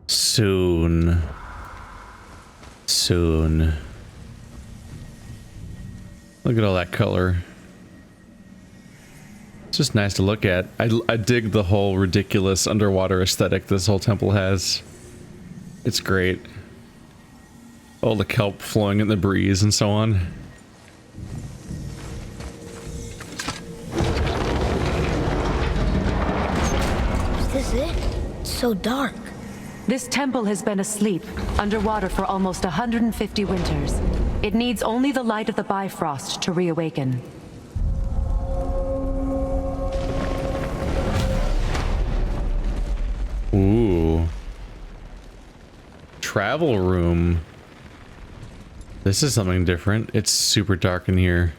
Soon. Soon. Look at all that color. It's just nice to look at. I dig the whole ridiculous underwater aesthetic this whole temple has. It's great. All the kelp flowing in the breeze and so on. Is this it? It's so dark. This temple has been asleep, underwater for almost 150 winters. It needs only the light of the Bifrost to reawaken. Ooh. Travel room. This is something different. It's super dark in here.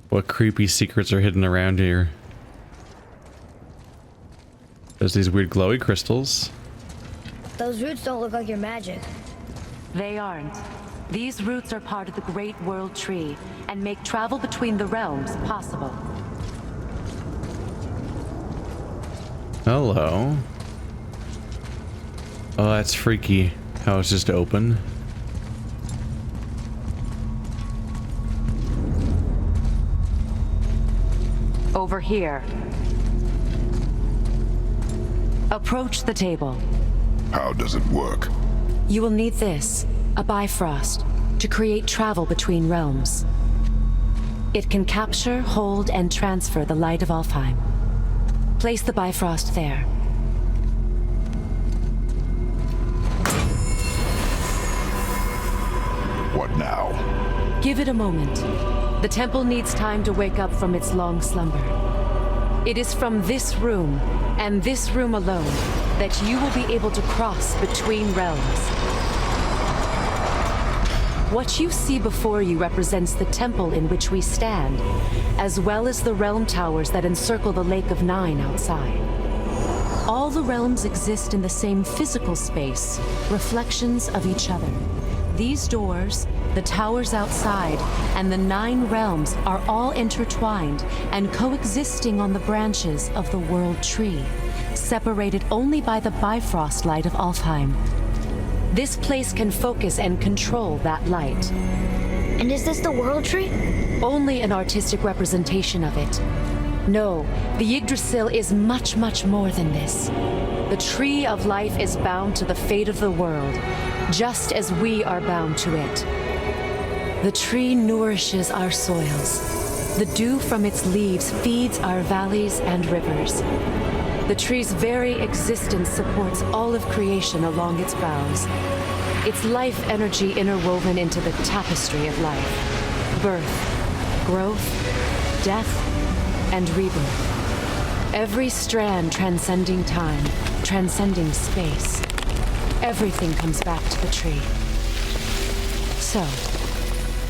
What creepy secrets are hidden around here? There's these weird glowy crystals. Those roots don't look like your magic. They aren't. These roots are part of the Great World Tree and make travel between the realms possible. Hello. Oh, that's freaky. How it's just open. Over here. Approach the table. How does it work? You will need this, a Bifrost, to create travel between realms. It can capture, hold, and transfer the light of Alfheim. Place the Bifrost there. What now? Give it a moment. The temple needs time to wake up from its long slumber. It is from this room, and this room alone, that you will be able to cross between realms. What you see before you represents the temple in which we stand, as well as the realm towers that encircle the Lake of Nine outside. All the realms exist in the same physical space, reflections of each other. These doors, the towers outside, and the 9 realms are all intertwined and coexisting on the branches of the World Tree, separated only by the Bifrost light of Alfheim. This place can focus and control that light. And is this the World Tree? Only an artistic representation of it. No, the Yggdrasil is much, much more than this. The Tree of Life is bound to the fate of the world, just as we are bound to it. The tree nourishes our soils. The dew from its leaves feeds our valleys and rivers. The tree's very existence supports all of creation along its boughs. Its life energy interwoven into the tapestry of life. Birth, growth, death, and rebirth. Every strand transcending time, transcending space. Everything comes back to the tree. So,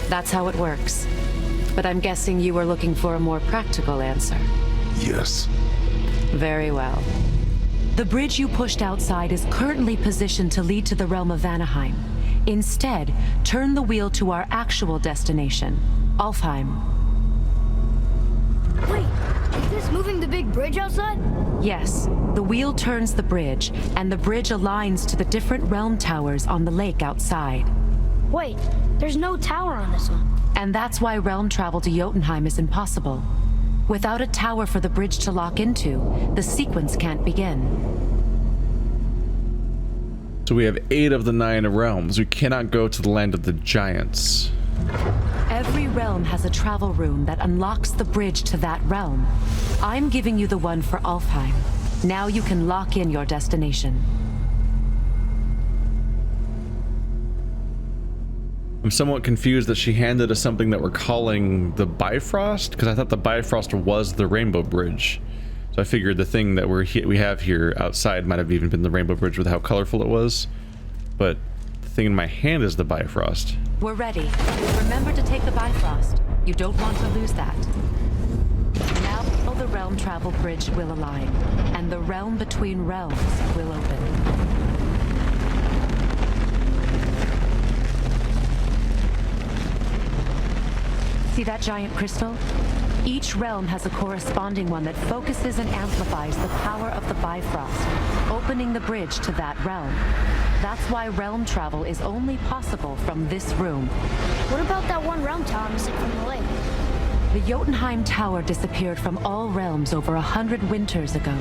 that's how it works. But I'm guessing you were looking for a more practical answer. Yes. Very well. The bridge you pushed outside is currently positioned to lead to the realm of Vanaheim. Instead, turn the wheel to our actual destination, Alfheim. Wait, is this moving the big bridge outside? Yes, the wheel turns the bridge, and the bridge aligns to the different realm towers on the lake outside. Wait, there's no tower on this one. And that's why realm travel to Jotunheim is impossible. Without a tower for the bridge to lock into, the sequence can't begin. So we have 8 of the 9 realms. We cannot go to the land of the giants. Every realm has a travel room that unlocks the bridge to that realm. I'm giving you the one for Alfheim. Now you can lock in your destination. I'm somewhat confused that she handed us something that we're calling the Bifrost, because I thought the Bifrost was the Rainbow Bridge. So I figured the thing that we have here outside might have even been the Rainbow Bridge with how colorful it was. But the thing in my hand is the Bifrost. We're ready. Remember to take the Bifrost. You don't want to lose that. Now the realm travel bridge will align, and the realm between realms will open. See that giant crystal? Each realm has a corresponding one that focuses and amplifies the power of the Bifrost, opening the bridge to that realm. That's why realm travel is only possible from this room. What about that one realm tower missing from the lake? The Jotunheim Tower disappeared from all realms over 100 winters ago,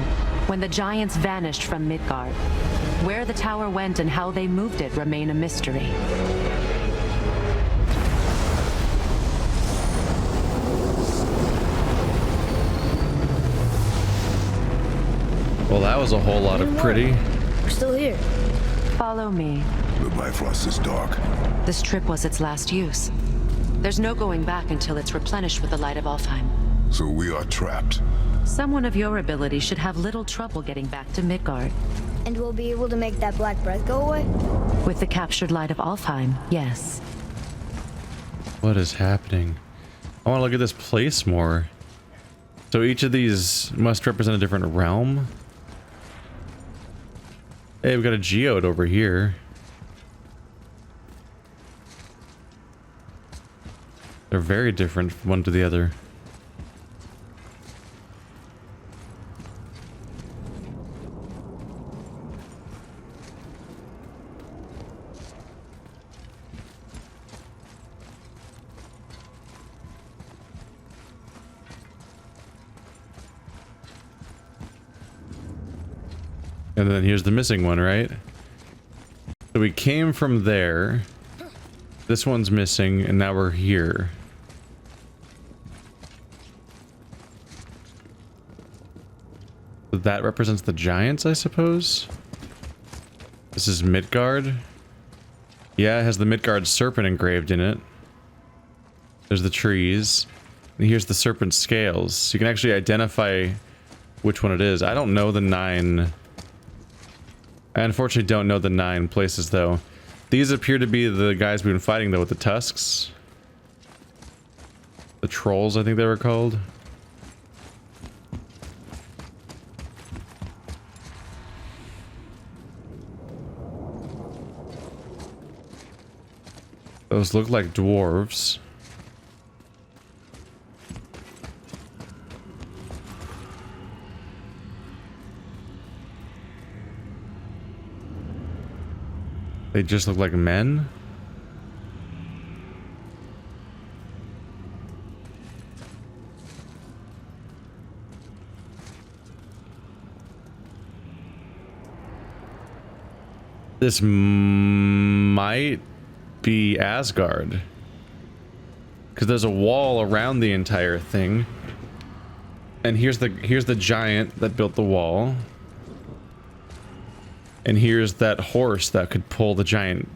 when the giants vanished from Midgard. Where the tower went and how they moved it remain a mystery. Well, that was a whole lot of pretty. We're still here. Follow me. The Bifrost is dark. This trip was its last use. There's no going back until it's replenished with the light of Alfheim. So we are trapped. Someone of your ability should have little trouble getting back to Midgard. And we'll be able to make that black breath go away? With the captured light of Alfheim, yes. What is happening? I want to look at this place more. So each of these must represent a different realm. Hey, we've got a geode over here. They're very different from one to the other. And then here's the missing one, right? So we came from there. This one's missing, and now we're here. So that represents the giants, I suppose? This is Midgard. Yeah, it has the Midgard serpent engraved in it. There's the trees. And here's the serpent scales. So you can actually identify which one it is. I don't know the 9... I unfortunately don't know the 9 places, though. These appear to be the guys we've been fighting, though, with the tusks. The trolls, I think they were called. Those look like dwarves. They just look like men. This might be Asgard, because there's a wall around the entire thing, and here's the giant that built the wall. And here's that horse that could pull the giant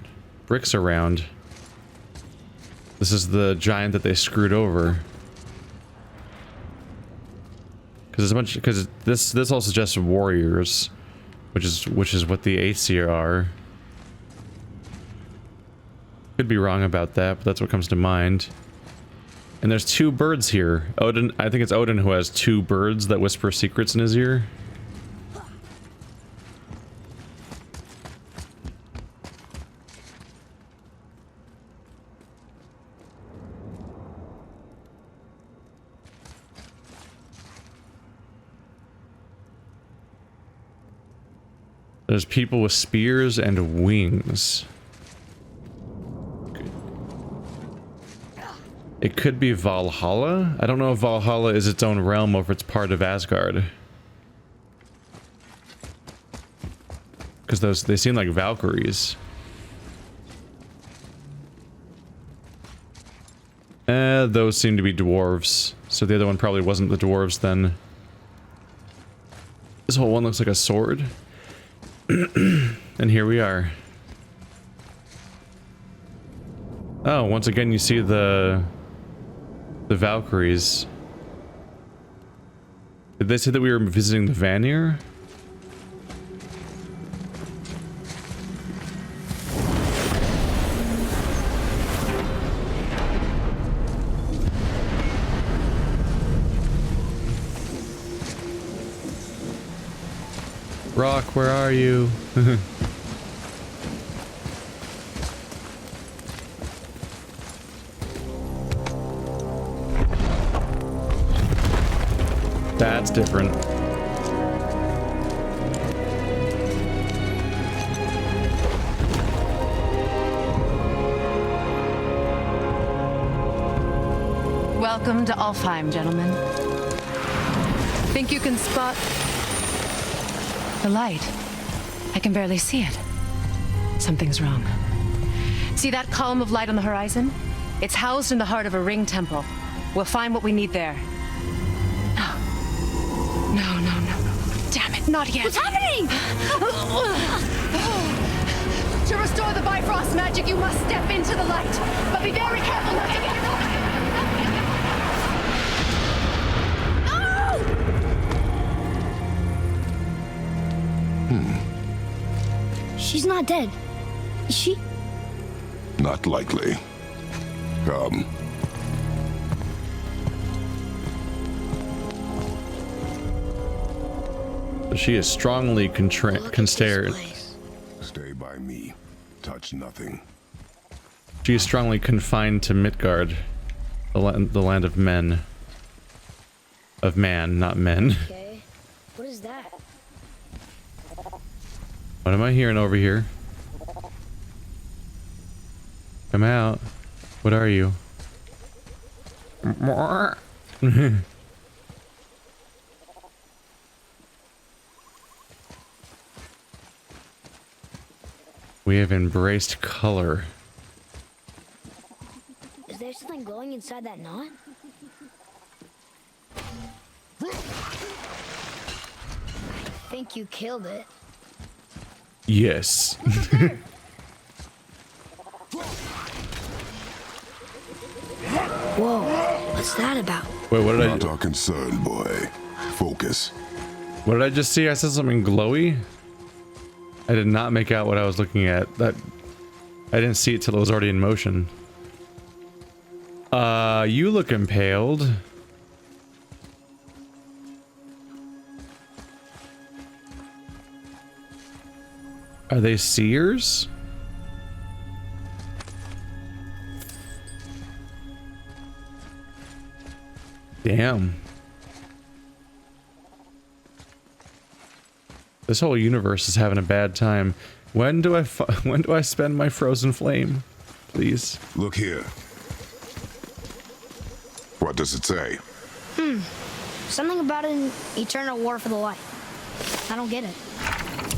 bricks around. This is the giant that they screwed over. Because this all suggests warriors, which is what the Aesir are. Could be wrong about that, but that's what comes to mind. And there's 2 birds here. Odin, I think it's Odin who has 2 birds that whisper secrets in his ear. There's people with spears and wings. It could be Valhalla. I don't know if Valhalla is its own realm or if it's part of Asgard. Because they seem like Valkyries. Those seem to be dwarves. So the other one probably wasn't the dwarves then. This whole one looks like a sword. And here we are. Oh, once again you see the Valkyries. Did they say that we were visiting the Vanir? Rock, where are you? that's different. Welcome to Alfheim, gentlemen. Think you can spot the light? I can barely see it. Something's wrong. See that column of light on the horizon? It's housed in the heart of a ring temple. We'll find what we need there. No. Damn it, not yet. What's happening? To restore the Bifrost magic, you must step into the light. But be very careful not to get She's not dead. Is she? Not likely. Come. She is strongly constrained. Stay by me. Touch nothing. She is strongly confined to Midgard, the land of men. Of man, not men. Okay. What is that? What am I hearing over here? Come out. What are you? We have embraced color. Is there something glowing inside that knot? I think you killed it. Yes. Whoa, what's that about? Wait, what did Not our concern, boy. Focus. What did I just see? I said something glowy? I did not make out what I was looking at. That I didn't see it till it was already in motion. You look impaled. Are they seers? Damn. This whole universe is having a bad time. When do I spend my frozen flame? Please. Look here. What does it say? Something about an eternal war for the light. I don't get it.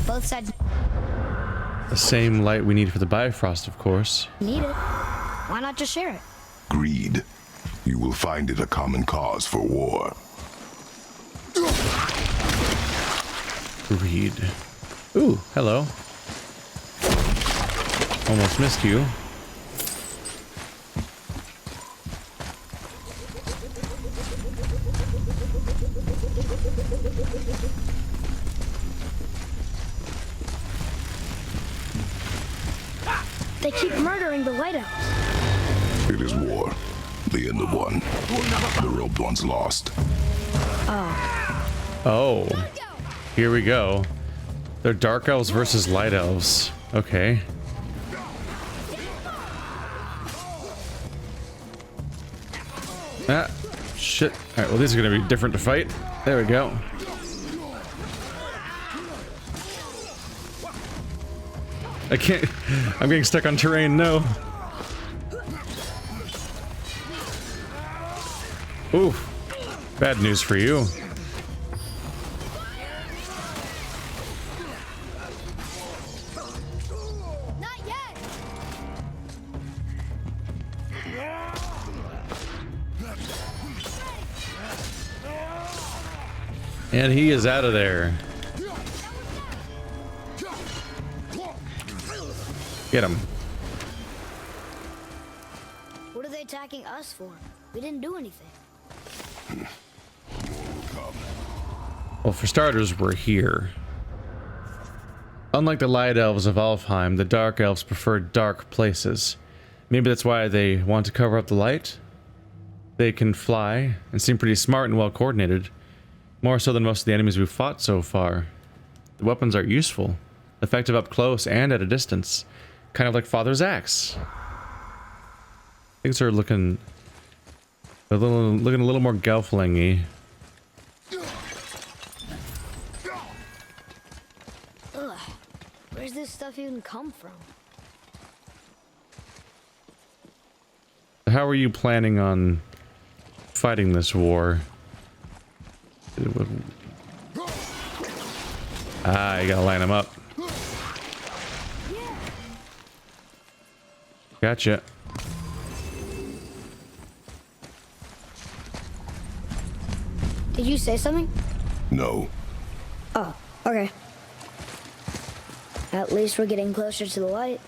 Both sides The same light we need for the Bifrost, of course. need it. Why not just share it? Greed. You will find it a common cause for war. Greed. Ooh, hello. Almost missed you. They keep murdering the lighthouse. It is war. The end of one. The robed one's lost. Oh. Here we go. They're dark elves versus light elves. Okay. Ah, shit. Alright, well these are gonna be different to fight. There we go. I can't. I'm getting stuck on terrain, no. Ooh. Bad news for you. Not yet. And he is out of there. Get him. What are they attacking us for? We didn't do anything. Well, for starters, we're here. Unlike the light elves of Alfheim, the dark elves prefer dark places. Maybe that's why they want to cover up the light. They can fly and seem pretty smart and well coordinated. More so than most of the enemies we've fought so far. The weapons are useful, effective up close and at a distance. Kind of like Father's axe. Things are looking a little more Gelfling-y. stuff even come from? How are you planning on fighting this war? Ah, you gotta line them up. Gotcha. Did you say something? No. Oh, okay. At least we're getting closer to the light.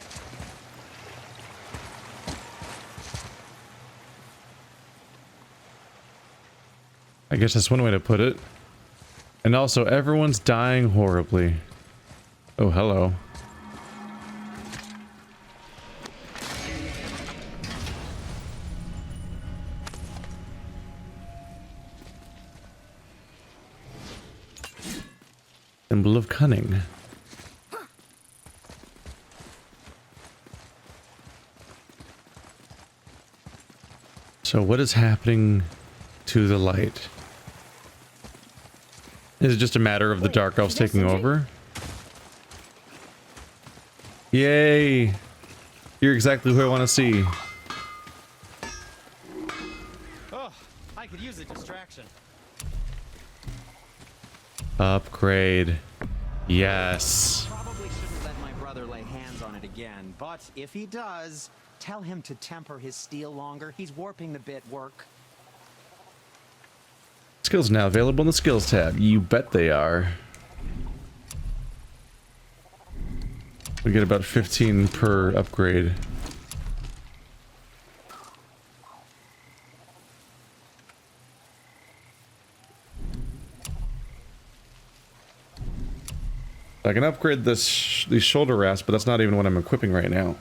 I guess that's one way to put it. And also, everyone's dying horribly. Oh, hello. Symbol of cunning. So what is happening to the light? Is it just a matter of the dark elves taking over? Yay! You're exactly who I want to see. Oh, I could use a distraction. Upgrade. Yes. Probably shouldn't let my brother lay hands on it again, but if he does, tell him to temper his steel longer. He's warping the bit work. Skills now available in the skills tab. You bet they are. We get about 15 per upgrade. I can upgrade these shoulder rasps, but that's not even what I'm equipping right now.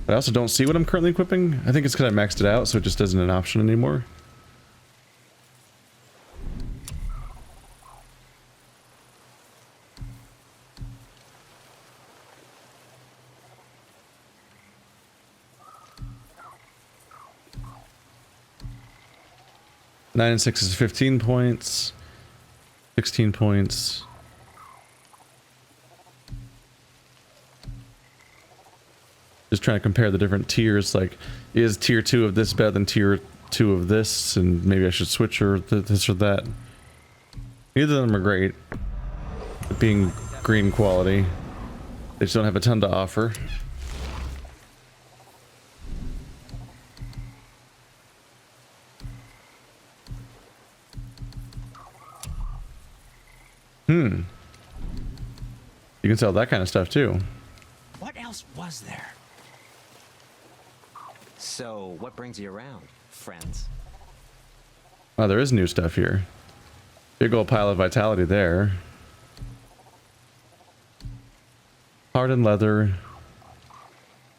But I also don't see what I'm currently equipping. I think it's because I maxed it out, so it just isn't an option anymore. Nine and 6 is 15 points. 16 points. Just trying to compare the different tiers, like, is tier 2 of this better than tier 2 of this, and maybe I should switch or this or that. Neither of them are great at being green quality. They just don't have a ton to offer. You can sell that kind of stuff too. What else was there? So, what brings you around, friends? Oh, there is new stuff here. Big old pile of vitality there. Hardened leather.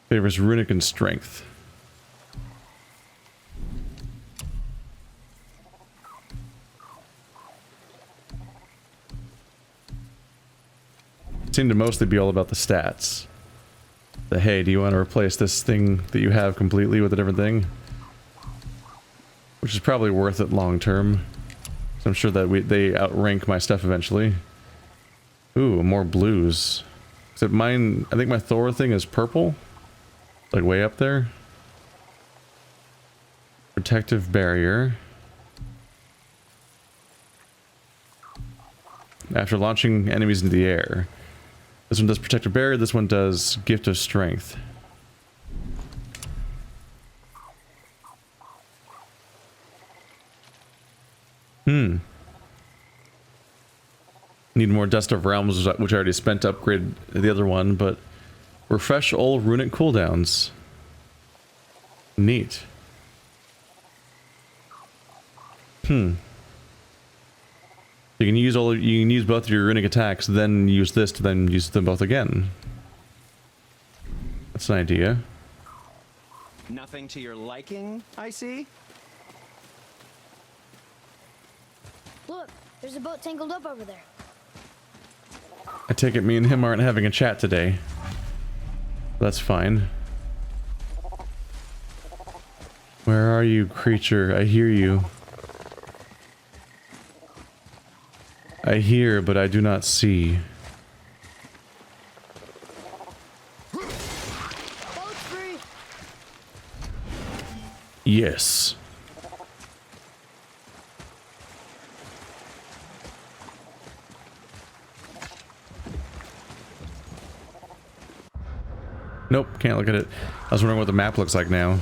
Favors runic and strength. Seem to mostly be all about the stats. The hey, do you want to replace this thing that you have completely with a different thing? Which is probably worth it long term. So I'm sure that they outrank my stuff eventually. Ooh, more blues. Except mine, I think my Thor thing is purple. Like way up there. Protective barrier. After launching enemies into the air. This one does protective barrier, this one does gift of strength. Need more Dust of Realms, which I already spent to upgrade the other one, but refresh all runic cooldowns. Neat. You can use both your runic attacks, then use this to then use them both again. That's an idea. Nothing to your liking, I see? Look, there's a boat tangled up over there. I take it me and him aren't having a chat today. That's fine. Where are you, creature? I hear you. I hear, but I do not see. Yes. Nope, can't look at it. I was wondering what the map looks like now.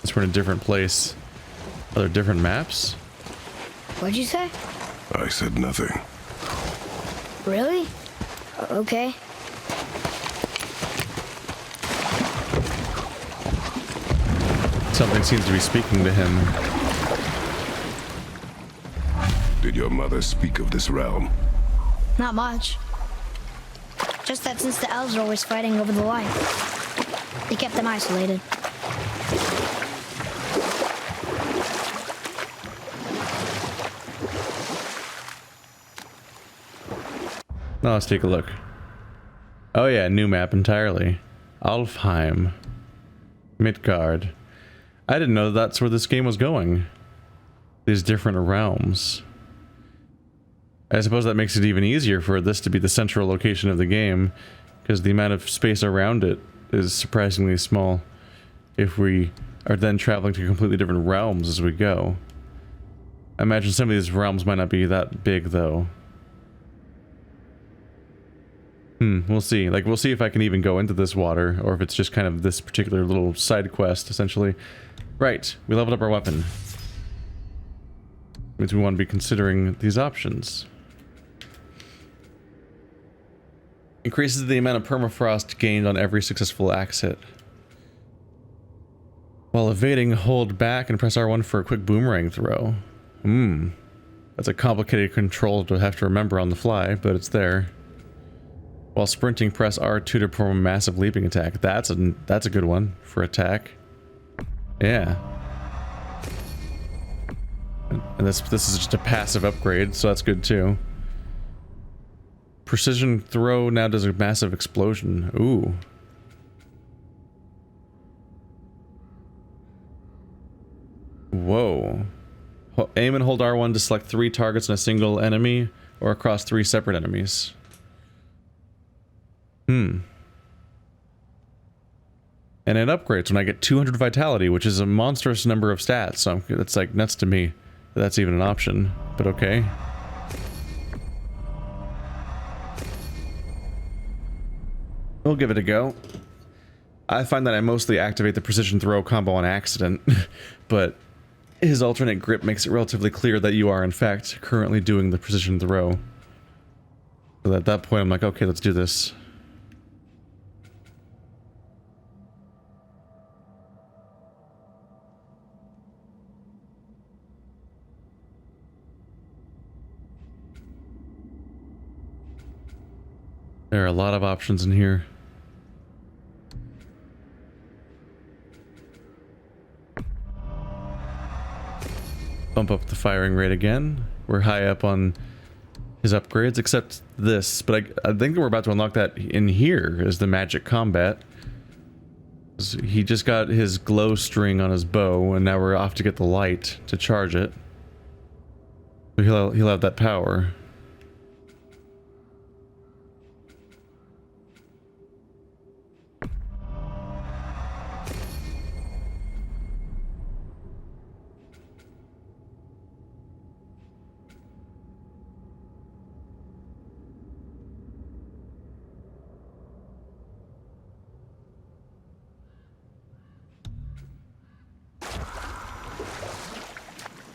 Guess we're in a different place. Are there different maps? What'd you say? I said nothing. Really? Okay. Something seems to be speaking to him. Did your mother speak of this realm? Not much. Just that since the elves are always fighting over the light, they kept them isolated. Now let's take a look. Oh yeah, new map entirely. Alfheim. Midgard. I didn't know that's where this game was going. These different realms. I suppose that makes it even easier for this to be the central location of the game, because the amount of space around it is surprisingly small if we are then traveling to completely different realms as we go. I imagine some of these realms might not be that big though. We'll see. Like, we'll see if I can even go into this water, or if it's just kind of this particular little side quest, essentially. Right, we leveled up our weapon. Means we want to be considering these options. Increases the amount of permafrost gained on every successful axe hit. While evading, hold back and press R1 for a quick boomerang throw. That's a complicated control to have to remember on the fly, but it's there. While sprinting, press R2 to perform a massive leaping attack. That's a good one for attack. Yeah. And this is just a passive upgrade, so that's good too. Precision throw now does a massive explosion. Ooh. Whoa. Aim and hold R1 to select 3 targets on a single enemy or across 3 separate enemies. And it upgrades when I get 200 vitality, which is a monstrous number of stats, so it's like nuts to me that that's even an option, but okay. We'll give it a go. I find that I mostly activate the precision throw combo on accident, but his alternate grip makes it relatively clear that you are in fact currently doing the precision throw. So at that point I'm like, okay, let's do this. There are a lot of options in here. Bump up the firing rate again. We're high up on his upgrades, except this. But I think we're about to unlock that in here is the magic combat. He just got his glow string on his bow, and now we're off to get the light to charge it. So he'll have that power.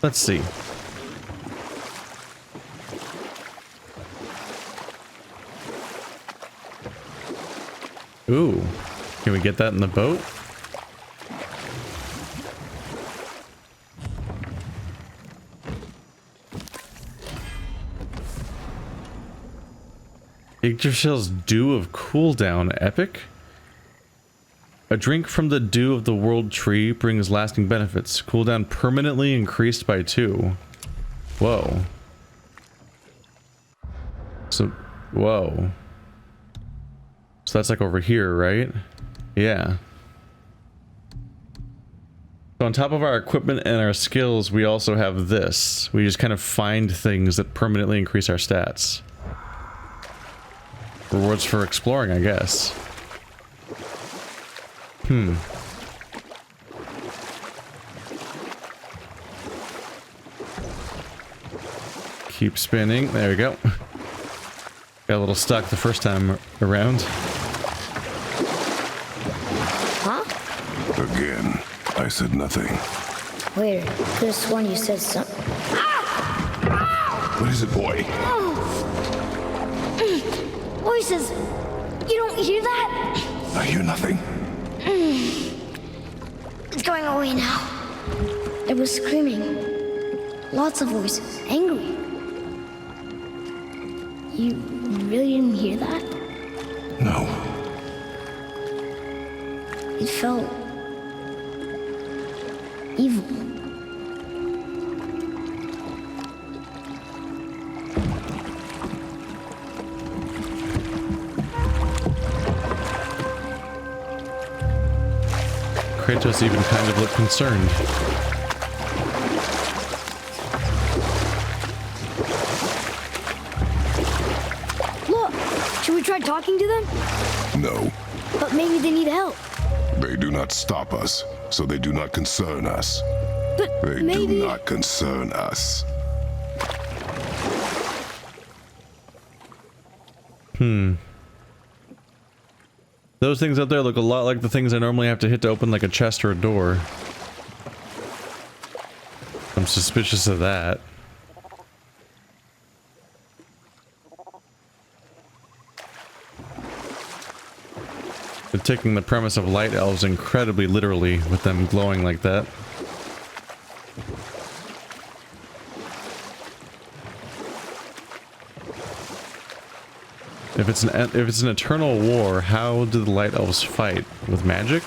Let's see. Ooh, can we get that in the boat? Yggdrasil's Dew of Cooldown, epic? A drink from the dew of the world tree brings lasting benefits. Cooldown permanently increased by 2. Whoa. So, whoa. So that's like over here, right? Yeah. So on top of our equipment and our skills, we also have this. We just kind of find things that permanently increase our stats. Rewards for exploring, I guess. Keep spinning. There we go. Got a little stuck the first time around. Huh? Again, I said nothing. Wait, could have sworn you said something. What is it, boy? Voices! You don't hear that? I hear nothing. It's going away now. It was screaming. Lots of voices. Angry. You really didn't hear that? No. It felt evil. Kratos even kind of looked concerned. Look! Should we try talking to them? No. But maybe they need help. They do not stop us, so they do not concern us. But They maybe... do not concern us. Those things out there look a lot like the things I normally have to hit to open like a chest or a door. I'm suspicious of that. They're taking the premise of light elves incredibly literally with them glowing like that. If it's an eternal war, how do the light elves fight? With magic?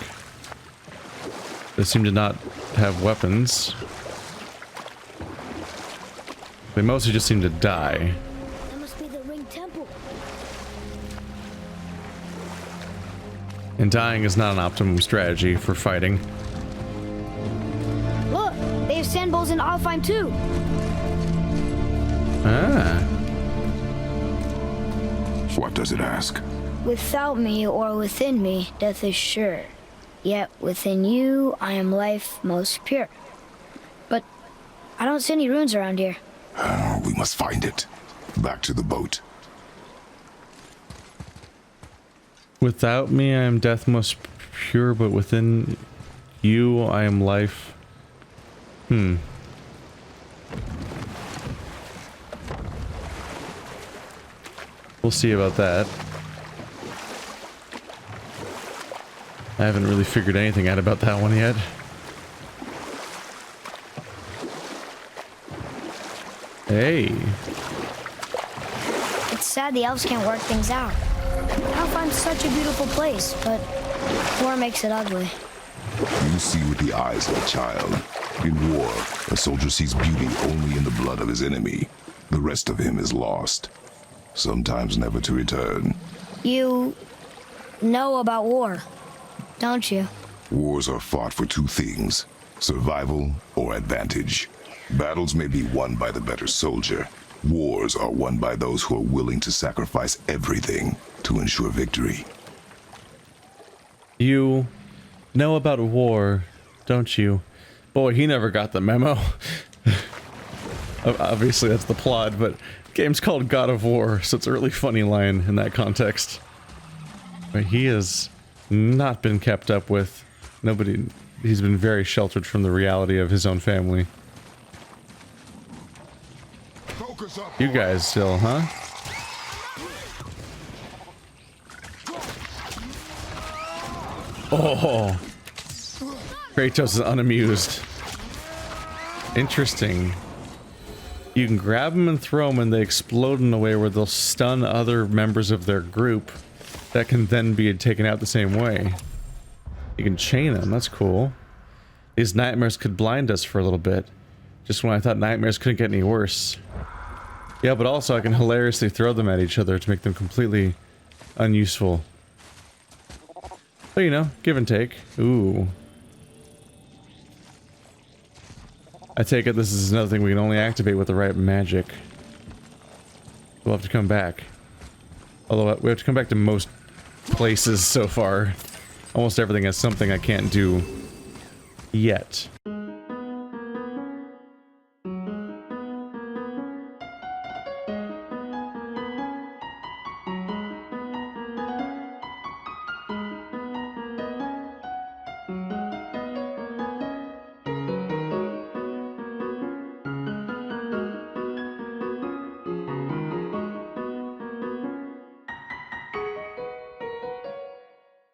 They seem to not have weapons. They mostly just seem to die. That must be the ring temple. And dying is not an optimum strategy for fighting. Look! They have sand bowls in Alfheim too! Ah. What does it ask? Without me or within me, death is sure. Yet within you, I am life most pure. But I don't see any runes around here. We must find it. Back to the boat. Without me, I am death most pure, but within you, I am life. We'll see about that. I haven't really figured anything out about that one yet. Hey. It's sad the elves can't work things out. Alfheim's such a beautiful place, but war makes it ugly. You see with the eyes of a child. In war, a soldier sees beauty only in the blood of his enemy. The rest of him is lost. Sometimes never to return. You know about war, don't you? Wars are fought for two things, survival or advantage. Battles may be won by the better soldier. Wars are won by those who are willing to sacrifice everything to ensure victory. You know about war, don't you? Boy, he never got the memo. Obviously, that's the plot, but the game's called God of War, so it's a really funny line in that context. But he has not been kept up with. Nobody... He's been very sheltered from the reality of his own family. You guys still, huh? Oh! Kratos is unamused. Interesting. You can grab them and throw them and they explode in a way where they'll stun other members of their group that can then be taken out the same way. You can chain them, that's cool. These nightmares could blind us for a little bit. Just when I thought nightmares couldn't get any worse. Yeah, but also I can hilariously throw them at each other to make them completely unuseful. But you know, give and take. Ooh. I take it this is another thing we can only activate with the right magic. We'll have to come back. Although we have to come back to most places so far. Almost everything has something I can't do yet.